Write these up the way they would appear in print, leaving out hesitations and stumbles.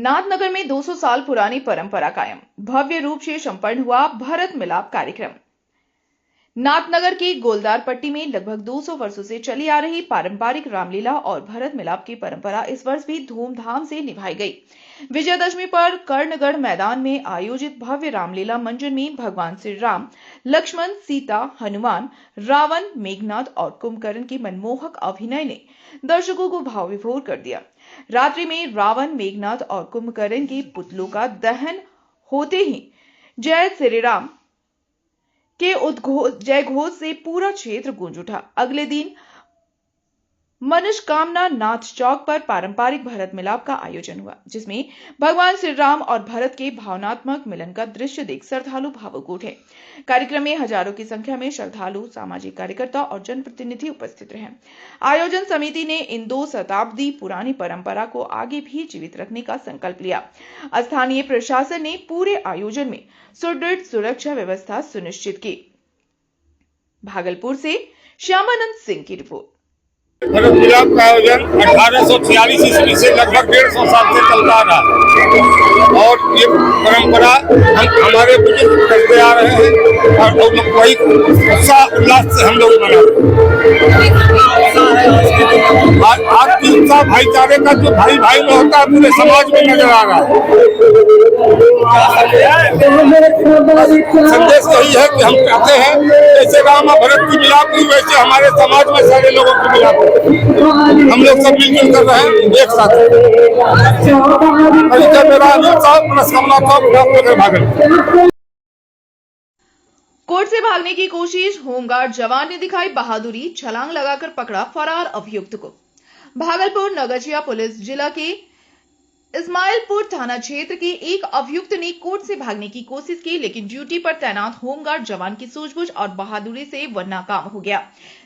नाथनगर में 200 साल पुरानी परंपरा कायम, भव्य रूप से संपन्न हुआ भरत मिलाप कार्यक्रम। नाथनगर की गोलदार पट्टी में लगभग 200 वर्षों से चली आ रही पारंपरिक रामलीला और भरत मिलाप की परंपरा इस वर्ष भी धूमधाम से निभाई गई। विजयदशमी पर कर्णगढ़ मैदान में आयोजित भव्य रामलीला मंचन में भगवान श्री राम, लक्ष्मण, सीता, हनुमान, रावण, मेघनाथ और कुंभकर्ण की मनमोहक अभिनय ने दर्शकों को भाव विभोर कर दिया। रात्रि में रावण, मेघनाथ और कुंभकर्ण के पुतलों का दहन होते ही जय श्री राम के जय घोष से पूरा क्षेत्र गूंज उठा। अगले दिन मनोकामना नाथ चौक पर पारंपरिक भरत मिलाप का आयोजन हुआ, जिसमें भगवान श्री राम और भरत के भावनात्मक मिलन का दृश्य देख श्रद्धालु भावुक उठे। कार्यक्रम में हजारों की संख्या में श्रद्धालु, सामाजिक कार्यकर्ता और जनप्रतिनिधि उपस्थित रहे। आयोजन समिति ने इन 2 शताब्दी पुरानी परंपरा को आगे भी जीवित रखने का संकल्प लिया। स्थानीय प्रशासन ने पूरे आयोजन में सुदृढ़ सुरक्षा व्यवस्था सुनिश्चित की। भागलपुर से श्यामानंद सिंह की रिपोर्ट। भरत मिलाप का आयोजन 1846 ईस्वी से लगभग 150 साल से चलता आ रहा है और ये परंपरा हमारे बुजुर्ग करते आ रहे हैं और वही उत्साह उल्लास से हम लोग मनाते हैं। आज की उत्साह भाईचारे का जो भाई भाई में होता है पूरे समाज में नजर आ रहा है। संदेश यही है कि हम कहते हैं जैसे राम और भरत की मिलाप हुई वैसे हमारे समाज में सारे लोगों की मिलाप हम लोग सब मिलजुल कर रहे हैं एक साथ। कोर्ट से भागने की कोशिश, होमगार्ड जवान ने दिखाई बहादुरी, छलांग लगाकर पकड़ा फरार अभियुक्त को। भागलपुर नगरचिया पुलिस जिला के इस्माइलपुर थाना क्षेत्र के एक अभियुक्त ने कोर्ट से भागने की कोशिश की, लेकिन ड्यूटी पर तैनात होमगार्ड जवान की सूझबूझ और बहादुरी से वह नाकाम हो गया।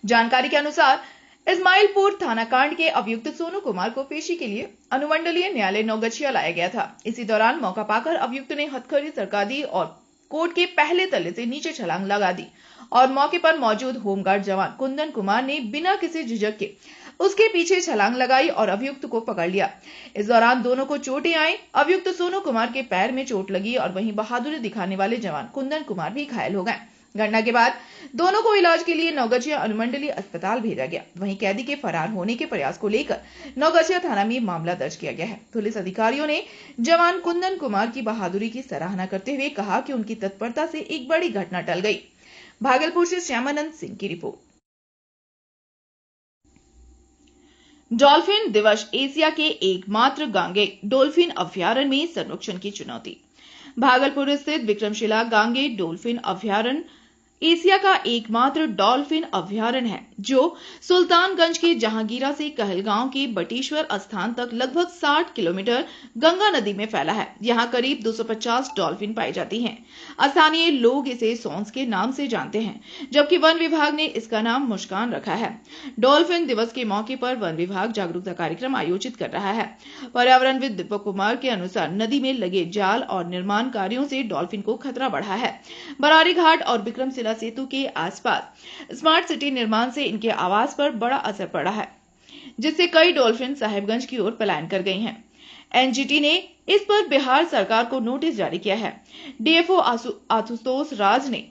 जानकारी के अनुसार इस्माइलपुर थाना कांड के अभियुक्त सोनू कुमार को पेशी के लिए अनुमंडलीय न्यायालय नौगछिया लाया गया था। इसी दौरान मौका पाकर अभियुक्त ने हथकड़ी सरका दी और कोर्ट के पहले तल्ले से नीचे छलांग लगा दी और मौके पर मौजूद होमगार्ड जवान कुंदन कुमार ने बिना किसी झिझक के उसके पीछे छलांग लगाई और अभियुक्त को पकड़ लिया। इस दौरान दोनों को चोटें आई। अभियुक्त सोनू कुमार के पैर में चोट लगी और वहीं बहादुरी दिखाने वाले जवान कुंदन कुमार भी घायल हो गए। घटना के बाद दोनों को इलाज के लिए नौगछिया अनुमंडलीय अस्पताल भेजा गया। वहीं कैदी के फरार होने के प्रयास को लेकर नौगछिया थाना में मामला दर्ज किया गया है। पुलिस अधिकारियों ने जवान कुंदन कुमार की बहादुरी की सराहना करते हुए कहा कि उनकी तत्परता से एक बड़ी घटना टल गई। भागलपुर से श्यामानंद सिंह की रिपोर्ट। डॉल्फिन दिवस, एशिया के एकमात्र गांगे डॉल्फिन अभयारण्य में संरक्षण की चुनौती। भागलपुर स्थित विक्रमशिला गांगे डॉल्फिन अभयारण्य एशिया का एकमात्र डॉल्फिन अभयारण्य है, जो सुल्तानगंज के जहांगीरा से कहलगांव के बटेश्वर स्थान तक लगभग 60 किलोमीटर गंगा नदी में फैला है। यहाँ करीब 250 डॉल्फिन पाई जाती हैं। स्थानीय लोग इसे सॉन्स के नाम से जानते हैं, जबकि वन विभाग ने इसका नाम मुस्कान रखा है। डॉल्फिन दिवस के मौके पर वन विभाग जागरूकता कार्यक्रम आयोजित कर रहा है। पर्यावरणविद दीपक कुमार के अनुसार नदी में लगे जाल और निर्माण कार्यों से डॉल्फिन को खतरा बढ़ा है। बरारी घाट और विक्रमशिला सेतु के आसपास स्मार्ट सिटी निर्माण से इनके आवास पर बड़ा असर पड़ा है, जिससे कई डॉल्फिन साहिबगंज की ओर पलायन कर गई हैं। एनजीटी ने इस पर बिहार सरकार को नोटिस जारी किया है। डीएफओ आशुतोष राज ने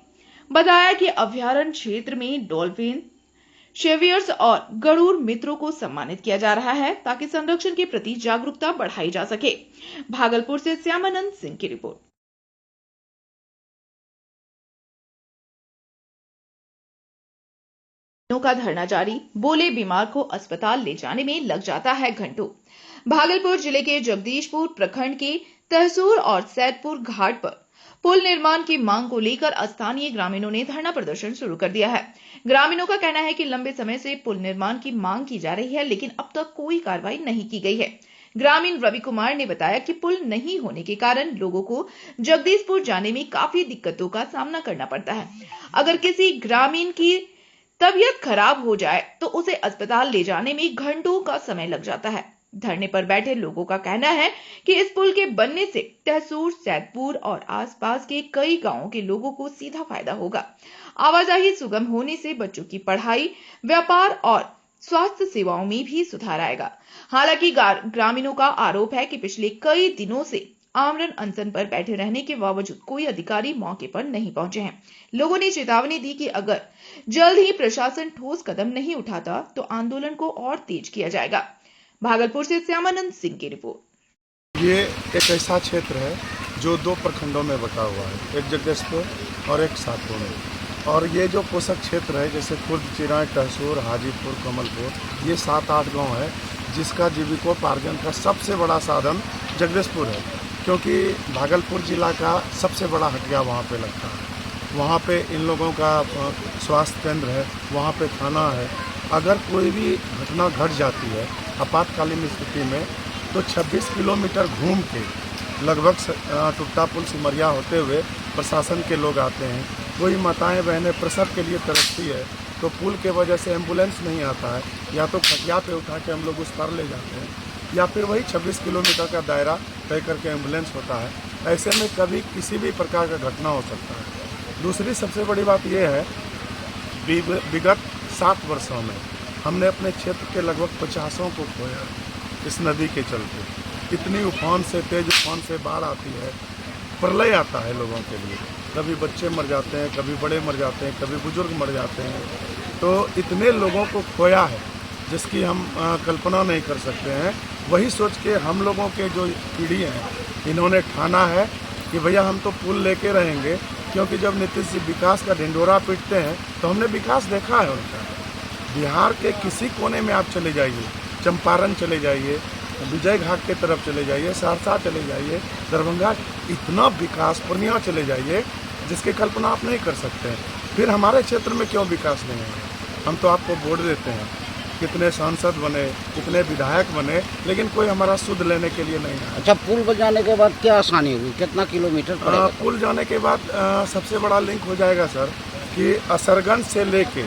बताया कि अभयारण्य क्षेत्र में डॉल्फिन, शेवियर्स और गरुड़ मित्रों को सम्मानित किया जा रहा है ताकि संरक्षण के प्रति जागरूकता बढ़ाई जा सके। भागलपुर से श्यामानंद सिंह की रिपोर्ट। का धरना जारी, बोले बीमार को अस्पताल ले जाने में लग जाता है घंटों। भागलपुर जिले के जगदीशपुर प्रखंड के तहसूर और सैदपुर घाट पर पुल निर्माण की मांग को लेकर स्थानीय ग्रामीणों ने धरना प्रदर्शन शुरू कर दिया है। ग्रामीणों का कहना है कि लंबे समय से पुल निर्माण की मांग की जा रही है, लेकिन अब तक कोई कार्रवाई नहीं की गई है। ग्रामीण रवि कुमार ने बताया कि पुल नहीं होने के कारण लोगों को जगदीशपुर जाने में काफी दिक्कतों का सामना करना पड़ता है। अगर किसी ग्रामीण की तबीयत खराब हो जाए तो उसे अस्पताल ले जाने में घंटों का समय लग जाता है। धरने पर बैठे लोगों का कहना है कि इस पुल के बनने से तहसूर, सैदपुर और आसपास के कई गांवों के लोगों को सीधा फायदा होगा। आवाजाही सुगम होने से बच्चों की पढ़ाई, व्यापार और स्वास्थ्य सेवाओं में भी सुधार आएगा। हालांकि ग्रामीणों का आरोप है कि पिछले कई दिनों से आमरण अनशन पर बैठे रहने के बावजूद कोई अधिकारी मौके पर नहीं पहुंचे हैं। लोगों ने चेतावनी दी कि अगर जल्द ही प्रशासन ठोस कदम नहीं उठाता तो आंदोलन को और तेज किया जाएगा। भागलपुर से श्यामानंद सिंह की रिपोर्ट। ये एक ऐसा क्षेत्र है जो 2 प्रखंडों में बटा हुआ है, एक जगदीशपुर और एक साकुंड। और ये जो पोषक क्षेत्र है जैसे खुर्द, चिराय, टहसूर, हाजीपुर, कमलपुर, ये 7-8 गांव है जिसका जीविकोपार्जन का सबसे बड़ा साधन जगदीशपुर है, क्योंकि भागलपुर जिला का सबसे बड़ा हटिया वहाँ पे लगता है। वहाँ पे इन लोगों का स्वास्थ्य केंद्र है, वहाँ पे थाना है। अगर कोई भी घटना घट जाती है आपातकालीन स्थिति में तो 26 किलोमीटर घूम के लगभग टुट्टा पुल सिमरिया होते हुए प्रशासन के लोग आते हैं। कोई माताएं बहनें प्रसव के लिए तरसती है तो पुल के वजह से एम्बुलेंस नहीं आता है, या तो खटिया पे उठा के हम लोग उस पर ले जाते हैं, या फिर वही 26 किलोमीटर का दायरा तय करके एम्बुलेंस होता है। ऐसे में कभी किसी भी प्रकार का घटना हो सकता है। दूसरी सबसे बड़ी बात यह है, विगत 7 वर्षों में हमने अपने क्षेत्र के लगभग 50 को खोया इस नदी के चलते। इतनी उफान से, तेज उफान से बाढ़ आती है, प्रलय आता है लोगों के लिए। कभी बच्चे मर जाते हैं, कभी बड़े मर जाते हैं, कभी बुजुर्ग मर जाते हैं। तो इतने लोगों को खोया है जिसकी हम कल्पना नहीं कर सकते हैं। वही सोच के हम लोगों के जो पीढ़ी हैं इन्होंने ठाना है कि भैया हम तो पुल लेके रहेंगे, क्योंकि जब नीतीश जी विकास का ढिंढोरा पीटते हैं तो हमने विकास देखा है उनका। बिहार के किसी कोने में आप चले जाइए, चंपारण चले जाइए, विजय घाट के तरफ चले जाइए, सहरसा चले जाइए, दरभंगा, इतना विकास, पूर्णिया चले जाइए जिसकी कल्पना आप नहीं कर सकते हैं। फिर हमारे क्षेत्र में क्यों विकास नहीं है? हम तो आपको वोट देते हैं, कितने सांसद बने, कितने विधायक बने, लेकिन कोई हमारा सुध लेने के लिए नहीं है। अच्छा, पुल बन जाने के बाद क्या आसानी हुई? कितना किलोमीटर पड़ेगा? पुल जाने के बाद सबसे बड़ा लिंक हो जाएगा सर कि असरगंज से लेके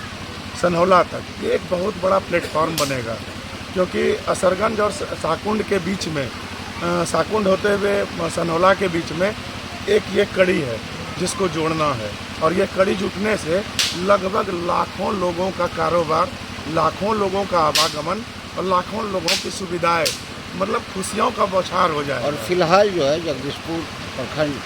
सनहौला तक ये एक बहुत बड़ा प्लेटफॉर्म बनेगा, क्योंकि असरगंज और साकुंड के बीच में, साकुंड होते हुए सनहौला के बीच में एक ये कड़ी है जिसको जोड़ना है। और ये कड़ी जुटने से लगभग लाखों लोगों का कारोबार, लाखों लोगों का आवागमन और लाखों लोगों की सुविधाएं, मतलब खुशियों का बौछार हो जाए। और फिलहाल जो है जगदीशपुर प्रखंड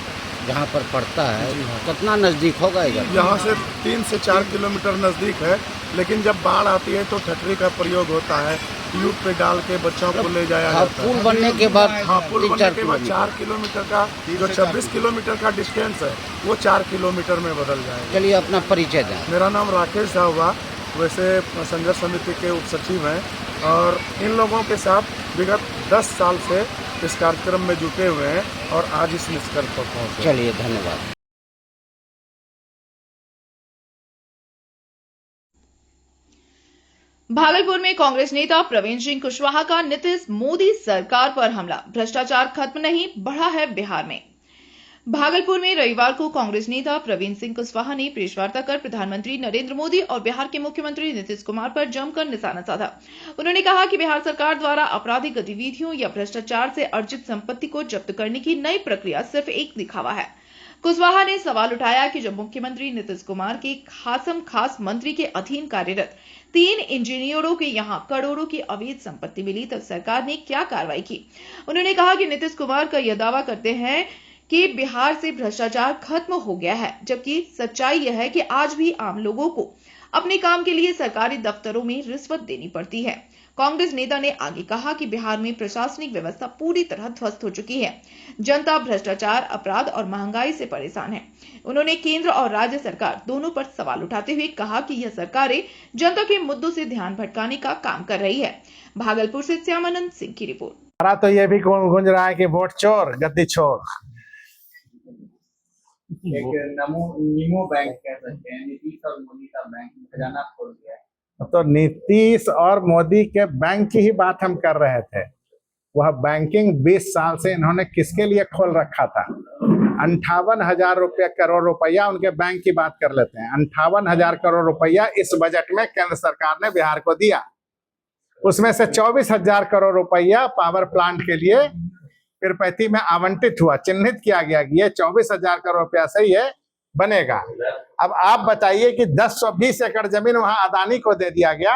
जहाँ पर पड़ता है, कितना नज़दीक होगा यहाँ से 3 से 4 किलोमीटर नज़दीक है, लेकिन जब बाढ़ आती है तो ठटरी का प्रयोग होता है, ट्यूब पे डाल के बच्चों को ले जाया जाता है। पुल बनने के बाद, हाँ, पुल बनने के बाद 4 किलोमीटर का जो 26 किलोमीटर का डिस्टेंस है वो 4 किलोमीटर में बदल जाएगा। चलिए अपना परिचय दें। मेरा नाम राकेश झा हुआ, वैसे संघर्ष समिति के उप सचिव हैं, और इन लोगों के साथ विगत 10 साल से इस कार्यक्रम में जुटे हुए हैं और आज इस निष्कर्ष पर पहुंचे। चलिए, धन्यवाद। भागलपुर में कांग्रेस नेता प्रवीण सिंह कुशवाहा का नीतीश मोदी सरकार पर हमला, भ्रष्टाचार खत्म नहीं, बढ़ा है बिहार में। भागलपुर में रविवार को कांग्रेस नेता प्रवीण सिंह कुशवाहा ने प्रेस वार्ता कर प्रधानमंत्री नरेंद्र मोदी और बिहार के मुख्यमंत्री नीतीश कुमार पर जमकर निशाना साधा। उन्होंने कहा कि बिहार सरकार द्वारा आपराधिक गतिविधियों या भ्रष्टाचार से अर्जित संपत्ति को जब्त करने की नई प्रक्रिया सिर्फ एक दिखावा है। कुशवाहा ने सवाल उठाया कि जब मुख्यमंत्री नीतीश कुमार के खास मंत्री के अधीन कार्यरत 3 इंजीनियरों के यहां करोड़ों की अवैध संपत्ति मिली तब सरकार ने क्या कार्रवाई की। उन्होंने कहा कि नीतीश कुमार का यह दावा करते हैं कि बिहार से भ्रष्टाचार खत्म हो गया है, जबकि सच्चाई यह है कि आज भी आम लोगों को अपने काम के लिए सरकारी दफ्तरों में रिश्वत देनी पड़ती है। कांग्रेस नेता ने आगे कहा कि बिहार में प्रशासनिक व्यवस्था पूरी तरह ध्वस्त हो चुकी है। जनता भ्रष्टाचार, अपराध और महंगाई से परेशान है। उन्होंने केंद्र और राज्य सरकार दोनों पर सवाल उठाते हुए कहा कि यह सरकारें जनता के मुद्दों से ध्यान भटकाने का काम कर रही है। भागलपुर से श्यामानंद सिंह की रिपोर्ट। हमारा तो ये भी गूंज रहा है कि वोट चोर गद्दी छोर। एक नीमो बैंक कह सकते हैं, नीतीश और मोदी का बैंक खजाना खोल गया है। तो नीतीश और मोदी के बैंक की ही बात हम कर रहे थे। वह बैंकिंग 20 साल से इन्होंने किसके लिए खोल रखा था? 58,000 करोड़ रुपया उनके बैंक की बात कर लेते हैं। 58,000 करोड़ रुपया इस बजट में केंद्र सरकार ने बिहार को दिया। उसमें से 24,000 करोड़ रुपया पावर प्लांट के लिए पीरपैंती में आवंटित हुआ, चिन्हित किया गया कि ये 24,000 करोड़ रुपया से ये बनेगा। अब आप बताइए कि 10-20 एकड़ जमीन वहां अदानी को दे दिया गया,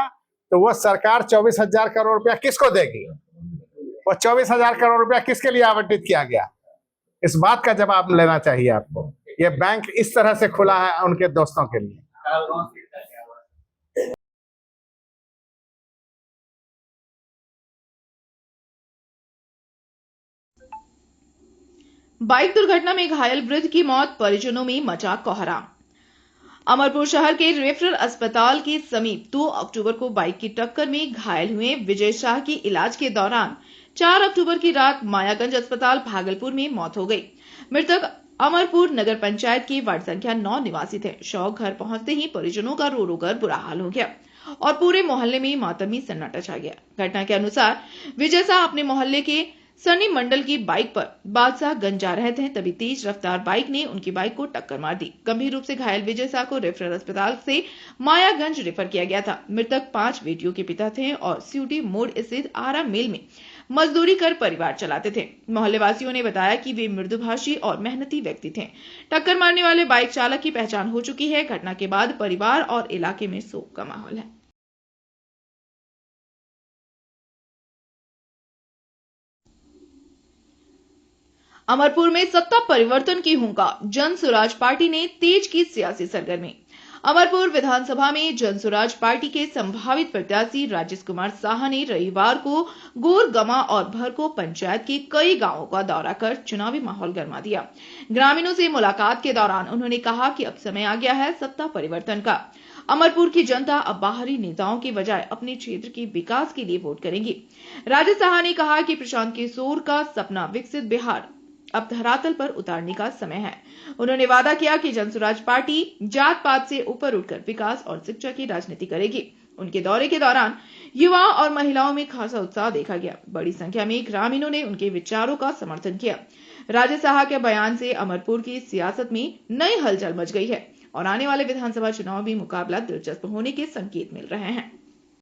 तो वो सरकार 24,000 करोड़ रुपया किसको देगी? वो 24,000 करोड़ रुपया किसके लिए आवंटित किया गया? इस बात का जवाब लेना चाहिए आपको। ये बैंक इस तरह से खुला है उनके दोस्तों के लिए। बाइक दुर्घटना में घायल वृद्ध की मौत, परिजनों में मचा कोहराम। अमरपुर शहर के रेफरल अस्पताल के समीप 2 अक्टूबर को बाइक की टक्कर में घायल हुए विजय शाह की इलाज के दौरान 4 अक्टूबर की रात मायागंज अस्पताल भागलपुर में मौत हो गई। मृतक अमरपुर नगर पंचायत के वार्ड संख्या 9 निवासी थे। शव घर पहुंचते ही परिजनों का रो रो कर बुरा हाल हो गया और पूरे मोहल्ले में मातमी सन्नाटा छा गया। घटना के अनुसार विजय शाह अपने मोहल्ले के सनी मंडल की बाइक पर बादशाहगंज जा रहे थे, तभी तेज रफ्तार बाइक ने उनकी बाइक को टक्कर मार दी। गंभीर रूप से घायल विजय शाह को रेफरल अस्पताल से मायागंज रेफर किया गया था। मृतक 5 बेटियों के पिता थे और सीयूटी मोड़ स्थित आरा मिल में मजदूरी कर परिवार चलाते थे। मोहल्ले वासियों ने बताया कि वे मृदुभाषी और मेहनती व्यक्ति थे। टक्कर मारने वाले बाइक चालक की पहचान हो चुकी है। घटना के बाद परिवार और इलाके में शोक का माहौल है। अमरपुर में सत्ता परिवर्तन की हुंकार, जन स्वराज पार्टी ने तेज की सियासी सरगर्मी। अमरपुर विधानसभा में जन स्वराज पार्टी के संभावित प्रत्याशी राजेश कुमार साहा ने रविवार को गोरगमा और भरको पंचायत के कई गांवों का दौरा कर चुनावी माहौल गरमा दिया। ग्रामीणों से मुलाकात के दौरान उन्होंने कहा कि अब समय आ गया है सत्ता परिवर्तन का। अमरपुर की जनता अब बाहरी नेताओं के बजाय अपने क्षेत्र के विकास के लिए वोट करेंगी। राजेश साहा ने कहा कि प्रशांत किशोर का सपना विकसित बिहार अब धरातल पर उतारने का समय है। उन्होंने वादा किया कि जन स्वराज पार्टी जात पात से ऊपर उठकर विकास और शिक्षा की राजनीति करेगी। उनके दौरे के दौरान युवाओं और महिलाओं में खासा उत्साह देखा गया। बड़ी संख्या में ग्रामीणों ने उनके विचारों का समर्थन किया। राजेश साहा के बयान से अमरपुर की सियासत में नई हलचल मच गई है और आने वाले विधानसभा चुनाव में मुकाबला दिलचस्प होने के संकेत मिल रहे हैं।